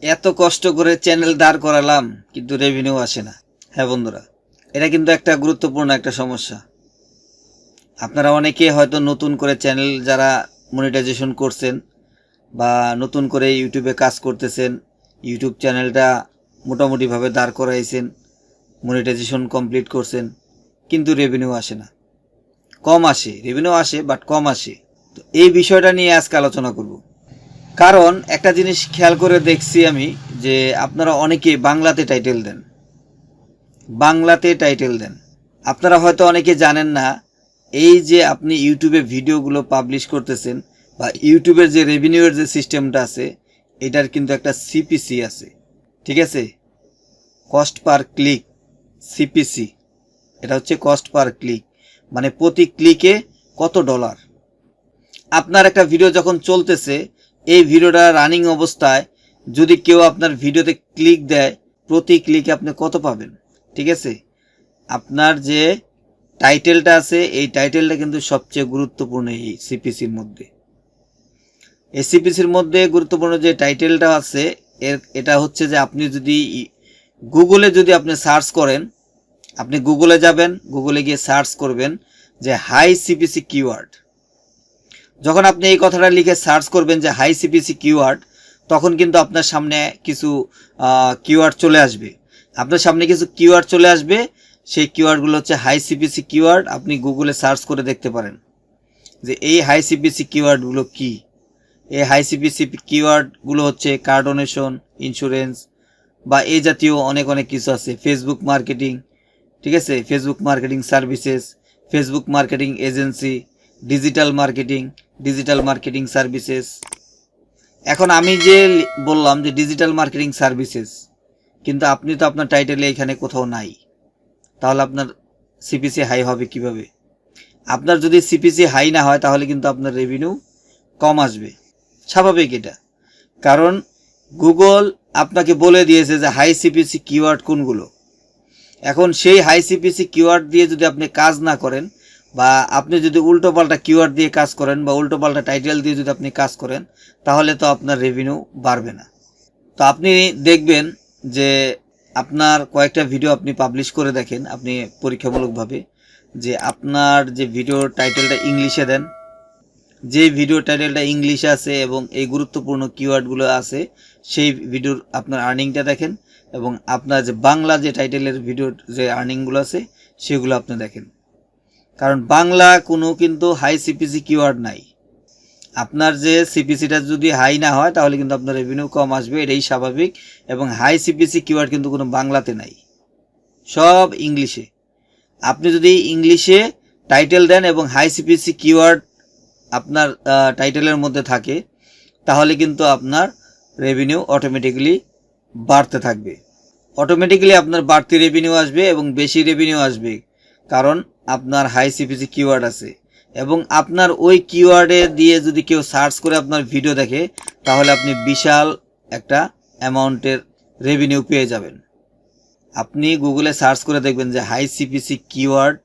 এত কষ্ট করে চ্যানেল দাঁড় করালাম কিন্তু রেভিনিউ আসে না। হ্যাঁ বন্ধুরা, এটা কিন্তু একটা গুরুত্বপূর্ণ একটা সমস্যা। আপনারা অনেকে হয়তো নতুন করে চ্যানেল যারা মনিটাইজেশন করছেন বা নতুন করে ইউটিউবে কাজ করতেছেন, ইউটিউব চ্যানেলটা মোটামুটিভাবে দাঁড় করাইছেন, মনিটাইজেশন কমপ্লিট করছেন, কিন্তু রেভিনিউ আসে না, কম আসে। রেভিনিউ আসে বাট কম আসে। তো এই বিষয়টা নিয়ে আজকে আলোচনা করব। কারণ একটা জিনিস খেয়াল করে দেখছি আমি যে আপনারা অনেকে বাংলাতে টাইটেল দেন, আপনারা হয়তো অনেকে জানেন না এই যে আপনি ইউটিউবে ভিডিওগুলো পাবলিশ করতেছেন বা ইউটিউবের যে রেভিনিউয়ের যে সিস্টেমটা আছে, এটার কিন্তু একটা সিপিসি আছে। ঠিক আছে, কস্ট পার ক্লিক, সিপিসি। এটা হচ্ছে কস্ট পার ক্লিক, মানে প্রতি ক্লিকে কত ডলার। আপনার একটা ভিডিও যখন চলতেছে, এই ভিডিওটা রানিং অবস্থায় যদি কেউ আপনার ভিডিওতে ক্লিক দেয়, প্রতি ক্লিকে আপনি কত পাবেন। ঠিক আছে, আপনার যে টাইটেলটা আছে এই টাইটেলটা কিন্তু সবচেয়ে গুরুত্বপূর্ণ এই সিপিসির মধ্যে। এই সিপিসির মধ্যে গুরুত্বপূর্ণ যে টাইটেলটা আছে এটা হচ্ছে যে আপনি যদি গুগলে যদি আপনি সার্চ করেন, আপনি গুগলে যাবেন, গুগলে গিয়ে সার্চ করবেন যে হাই সিপিসি কিওয়ার্ড। যখন আপনি এই কথাটা লিখে সার্চ করবেন যে হাই সিপিসি কিওয়ার্ড, তখন কিন্তু আপনার সামনে কিছু কিওয়ার্ড চলে আসবে। সেই কিওয়ার্ডগুলো হচ্ছে হাই সিপিসি কিওয়ার্ড। আপনি গুগলে সার্চ করে দেখতে পারেন যে এই হাই সিপিসি কিওয়ার্ডগুলো কি। এই হাই সিপিসি কিওয়ার্ডগুলো হচ্ছে কার ডোনেশন, ইন্স্যুরেন্স বা এই জাতীয় অনেক কিছু আছে। ফেসবুক মার্কেটিং, ঠিক আছে, Facebook marketing services, Facebook marketing agency, digital marketing services. এখন আমি যে বললাম যে ডিজিটাল মার্কেটিং সার্ভিসেস, কিন্তু আপনি তো আপনার টাইটেলে এখানে কোথাও নাই, তাহলে আপনার সিপিসি হাই হবে কিভাবে? আপনার যদি সিপিসি হাই না হয় তাহলে কিন্তু আপনার রেভিনিউ কম আসবে, স্বাভাবিক এটা। কারণ গুগল আপনাকে বলে দিয়েছে যে হাই সিপিসি কিওয়ার্ড কোনগুলো। এখন সেই হাই সিপিসি কিওয়ার্ড দিয়ে যদি আপনি কাজ না করেন, বা আপনি যদি উল্টোপাল্টা কিওয়ার্ড দিয়ে কাজ করেন বা উল্টোপাল্টা টাইটেল দিয়ে যদি আপনি কাজ করেন, তাহলে তো আপনার রেভিনিউ বাড়বে না। তো আপনি দেখবেন যে আপনার কয়েকটা ভিডিও আপনি পাবলিশ করে দেখেন, আপনি পরীক্ষামূলকভাবে, যে আপনার যে ভিডিওর টাইটেলটা ইংলিশে দেন, যে ভিডিও টাইটেলটা ইংলিশে আছে এবং এই গুরুত্বপূর্ণ কিওয়ার্ডগুলো আছে, সেই ভিডিওর আপনার আর্নিংটা দেখেন, এবং আপনার যে বাংলা যে টাইটেলের ভিডিওর যে আর্নিংগুলো আছে সেগুলো আপনি দেখেন। কারণ বাংলা কোনো কিন্তু হাই সিপিসি কিওয়ার্ড নাই। আপনার যে সিপিসিটা যদি হাই না হয় তাহলে কিন্তু আপনার রেভিনিউ কম আসবে, এটাই স্বাভাবিক। এবং হাই সিপিসি কিওয়ার্ড কিন্তু কোনো বাংলাতে নাই, সব ইংলিশে। আপনি যদি ইংলিশে টাইটেল দেন এবং হাই সিপিসি কিওয়ার্ড আপনার টাইটেলের মধ্যে থাকে, তাহলে কিন্তু আপনার রেভিনিউ অটোমেটিক্যালি বাড়তে থাকবে। অটোমেটিক্যালি আপনার বাড়তি রেভিনিউ আসবে এবং বেশি রেভিনিউ আসবে, কারণ আপনার হাই সিপিসি কিওয়ার্ড আছে। এবং আপনার ওই কিওয়ার্ডে দিয়ে যদি কেউ সার্চ করে আপনার ভিডিও দেখে, তাহলে আপনি বিশাল একটা অ্যামাউন্টের রেভিনিউ পেয়ে যাবেন। আপনি গুগলে সার্চ করে দেখবেন যে হাই সিপিসি কিওয়ার্ড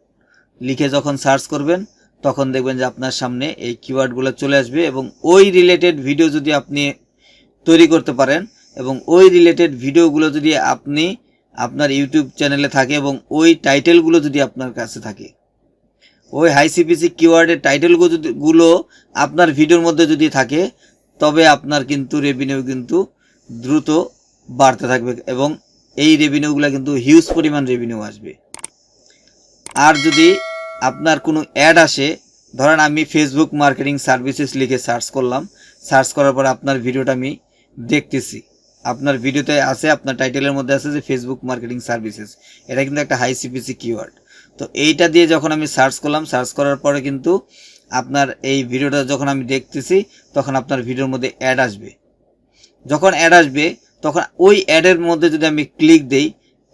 লিখে যখন সার্চ করবেন, তখন দেখবেন যে আপনার সামনে এই কিওয়ার্ডগুলো চলে আসবে। এবং ওই রিলেটেড ভিডিও যদি আপনি তৈরি করতে পারেন, এবং ওই রিলেটেড ভিডিওগুলো যদি আপনি আপনার ইউটিউব চ্যানেলে থাকে এবং ওই টাইটেলগুলো যদি আপনার কাছে থাকে, ওই হাই সিপিসি কিওয়ার্ডের টাইটেলগুলো আপনার ভিডিওর মধ্যে যদি থাকে, তবে আপনার কিন্তু রেভিনিউ কিন্তু দ্রুত বাড়তে থাকবে এবং এই রেভিনিউগুলো কিন্তু হিউজ পরিমাণ রেভিনিউ আসবে। আর যদি আপনার কোনো অ্যাড আসে, ধরেন আমি ফেসবুক মার্কেটিং সার্ভিসেস লিখে সার্চ করলাম, সার্চ করার পর আপনার ভিডিওটা আমি দেখতেছি, আপনার ভিডিওতে আছে, আপনার টাইটেলের মধ্যে আছে যে ফেসবুক মার্কেটিং সার্ভিসেস, এটা কিন্তু একটা হাই সিপিসি কিওয়ার্ড। তো এইটা দিয়ে যখন আমি সার্চ করলাম, সার্চ করার পরে কিন্তু আপনার এই ভিডিওটা যখন আমি দেখতেছি, তখন আপনার ভিডিওর মধ্যে অ্যাড আসবে। যখন অ্যাড আসবে, তখন ওই অ্যাডের মধ্যে যদি আমি ক্লিক দেই,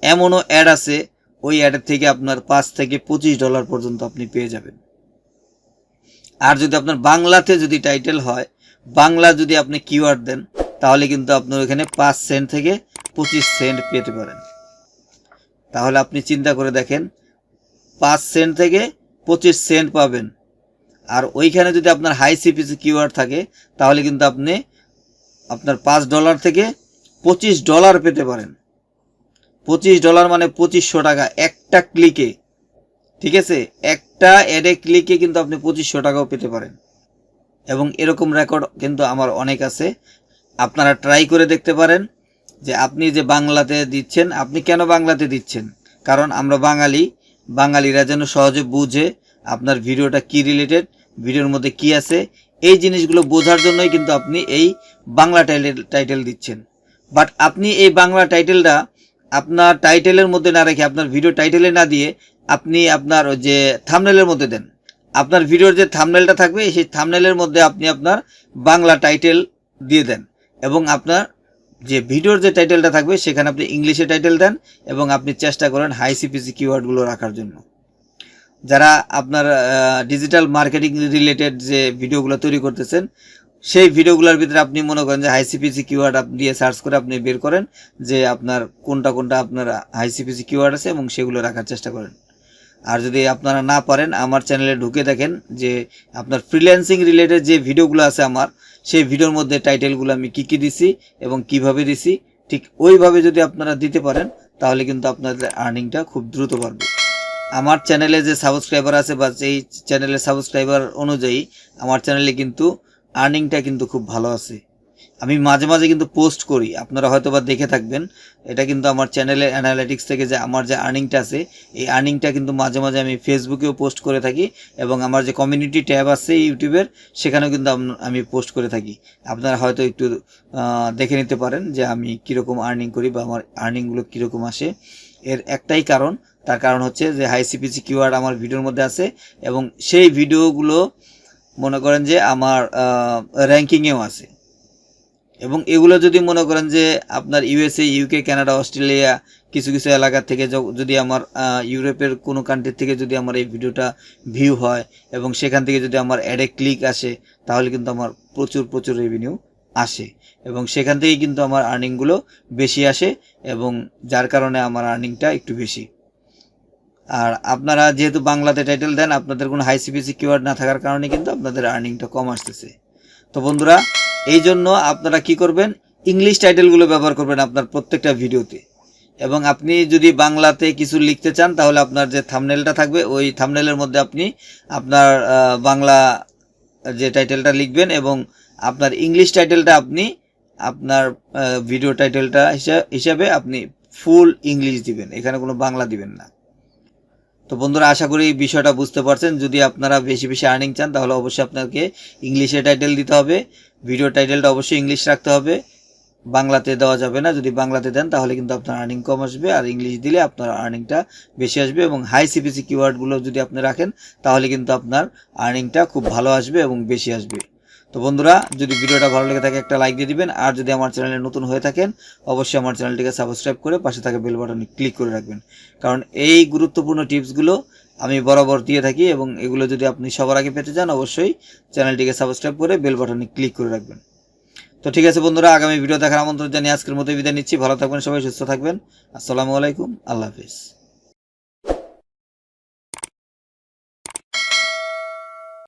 এমনও অ্যাড আছে ওই অ্যাডের থেকে আপনার $5 থেকে $25 পর্যন্ত আপনি পেয়ে যাবেন। আর যদি আপনার বাংলাতে যদি টাইটেল হয়, বাংলা যদি আপনি কিওয়ার্ড দেন, তাহলে কিন্তু আপনার ওইখানে 5 সেন্ট থেকে 25 সেন্ট পেতে পারেন। তাহলে আপনি চিন্তা করে দেখেন, 5 সেন্ট থেকে 25 সেন্ট পাবেন। আর ওইখানে যদি আপনার হাই সিপিসি কিওয়ার্ড থাকে, তাহলে কিন্তু আপনি আপনার $5 থেকে $25 পেতে পারেন। $25 মানে 2500 টাকা একটা ক্লিকে। ঠিক আছে, একটা অ্যাডে ক্লিকে কিন্তু আপনি 2500 টাকাও পেতে পারেন। এবং এরকম রেকর্ড কিন্তু আমার অনেক আছে, আপনারা ট্রাই করে দেখতে পারেন। যে আপনি যে বাংলাতে দিচ্ছেন, আপনি কেন বাংলাতে দিচ্ছেন? কারণ আমরা বাঙালিরা যেন সহজে বুঝে আপনার ভিডিওটা কি রিলেটেড, ভিডিওর মধ্যে কি আছে, এই জিনিসগুলো বোঝার জন্যই কিন্তু আপনি এই বাংলা টাইটেল দিচ্ছেন। বাট আপনি এই বাংলা টাইটেলটা আপনার টাইটেলের মধ্যে না রেখে, আপনার ভিডিও টাইটেলে না দিয়ে আপনি আপনার যে থাম্বনেলের মধ্যে দেন। আপনার ভিডিওর যে থাম্বনেলটা থাকবে, সেই থাম্বনেলের মধ্যে আপনি আপনার বাংলা টাইটেল দিয়ে দেন, এবং আপনার যে ভিডিওর যে টাইটেলটা থাকবে সেখানে আপনি ইংলিশে টাইটেল দেন, এবং আপনি চেষ্টা করেন হাই সিপিসি কিওয়ার্ডগুলো রাখার জন্য। যারা আপনার ডিজিটাল মার্কেটিং রিলেটেড যে ভিডিওগুলো তৈরি করতেছেন, সেই ভিডিওগুলোর ভিতরে আপনি মনে করেন যে হাই সিপিসি কিওয়ার্ড আপনি দিয়ে সার্চ করে আপনি বের করেন যে আপনার কোনটা আপনার হাই সিপিসি কিওয়ার্ড আছে, এবং সেগুলো রাখার চেষ্টা করেন। আর যদি আপনারা না পারেন, আমার চ্যানেলে ঢুকে দেখেন যে আপনার ফ্রিল্যান্সিং রিলেটেড যে ভিডিওগুলো আছে আমার, সেই ভিডিওর মধ্যে টাইটেলগুলো আমি কি দিছি এবং কিভাবে দিছি, ঠিক ওইভাবে যদি আপনারা দিতে পারেন তাহলে কিন্তু আপনাদের আর্নিংটা খুব দ্রুত বাড়বে। আমার চ্যানেলে যে সাবস্ক্রাইবার আছে বা এই চ্যানেলের সাবস্ক্রাইবার অনুযায়ী আমার চ্যানেলে কিন্তু আর্নিংটা কিন্তু খুব ভালো আছে। আমি মাঝে মাঝে কিন্তু পোস্ট করি, আপনারা হয়তো বা দেখে থাকবেন। এটা কিন্তু আমার চ্যানেলের অ্যানালিটিক্স থেকে যে আমার যে আর্নিংটা আছে, এই আর্নিংটা কিন্তু মাঝে মাঝে আমি ফেসবুকেও পোস্ট করে থাকি, এবং আমার যে কমিউনিটি ট্যাব আছে ইউটিউবের, সেখানেও কিন্তু আমি পোস্ট করে থাকি। আপনারা হয়তো একটু দেখে নিতে পারেন যে আমি কীরকম আর্নিং করি বা আমার আর্নিংগুলো কীরকম আসে। এর একটাই কারণ, তার কারণ হচ্ছে যে হাই সিপিসি কিওয়ার্ড আমার ভিডিওর মধ্যে আছে, এবং সেই ভিডিওগুলো মনে করেন যে আমার র্যাঙ্কিংয়েও আছে। এবং এগুলো যদি মনে করেন যে আপনার ইউএসএ, ইউকে, কানাডা, অস্ট্রেলিয়া কিছু কিছু এলাকা থেকে যদি আমার ইউরোপের কোনো কান্ট্রি থেকে যদি আমার এই ভিডিওটা ভিউ হয়, এবং সেখান থেকে যদি আমার অ্যাডে ক্লিক আসে, তাহলে কিন্তু আমার প্রচুর রেভিনিউ আসে, এবং সেখান থেকেই কিন্তু আমার আর্নিংগুলো বেশি আসে, এবং যার কারণে আমার আর্নিংটা একটু বেশি। আর আপনারা যেহেতু বাংলাতে টাইটেল দেন, আপনাদের কোনো হাই সিপিসি কিওয়ার্ড না থাকার কারণে কিন্তু আপনাদের আর্নিংটা কম আসতেছে। তো বন্ধুরা, এই জন্য আপনারা কি করবেন, ইংলিশ টাইটেলগুলো ব্যবহার করবেন আপনার প্রত্যেকটা ভিডিওতে। এবং আপনি যদি বাংলাতে কিছু লিখতে চান, তাহলে আপনার যে থাম্বনেলটা থাকবে, ওই থাম্বনেলের মধ্যে আপনি আপনার বাংলা যে টাইটেলটা লিখবেন, এবং আপনার ইংলিশ টাইটেলটা আপনি আপনার ভিডিও টাইটেলটা হিসাবে আপনি ফুল ইংলিশ দিবেন, এখানে কোনো বাংলা দিবেন না। তো বন্ধুরা, আশা করি এই বিষয়টা বুঝতে পারছেন। যদি আপনারা বেশি বেশি আর্নিং চান, তাহলে অবশ্যই আপনাকে ইংলিশে টাইটেল দিতে হবে, ভিডিও টাইটেলটা অবশ্যই ইংলিশ রাখতে হবে, বাংলাতে দেওয়া যাবে না। যদি বাংলাতে দেন তাহলে কিন্তু আপনার আর্নিং কম আসবে, আর ইংলিশ দিলে আপনার আর্নিংটা বেশি আসবে। এবং হাই সিপিসি কিওয়ার্ডগুলো যদি আপনি রাখেন, তাহলে কিন্তু আপনার আর্নিংটা খুব ভালো আসবে এবং বেশি আসবে। তো বন্ধুরা, যদি ভিডিওটা ভালো লেগে থাকে একটা লাইক দিয়ে দিবেন, আর যদি আমার চ্যানেলে নতুন হয়ে থাকেন অবশ্যই আমার চ্যানেলটিকে সাবস্ক্রাইব করে পাশে থাকা বেল বাটনে ক্লিক করে রাখবেন, কারণ এই গুরুত্বপূর্ণ টিপসগুলো আমি বরাবর দিয়ে থাকি, এবং এগুলো যদি আপনি সবার আগে পেতে চান অবশ্যই চ্যানেলটিকে সাবস্ক্রাইব করে বেল বাটনে ক্লিক করে রাখবেন। তো ঠিক আছে বন্ধুরা, আগামী ভিডিও দেখার আমন্ত্রণ জানিয়ে আজকের মতো বিদায় নিচ্ছি। ভালো থাকবেন সবাই, সুস্থ থাকবেন। আসসালামু আলাইকুম, আল্লাহ হাফেজ।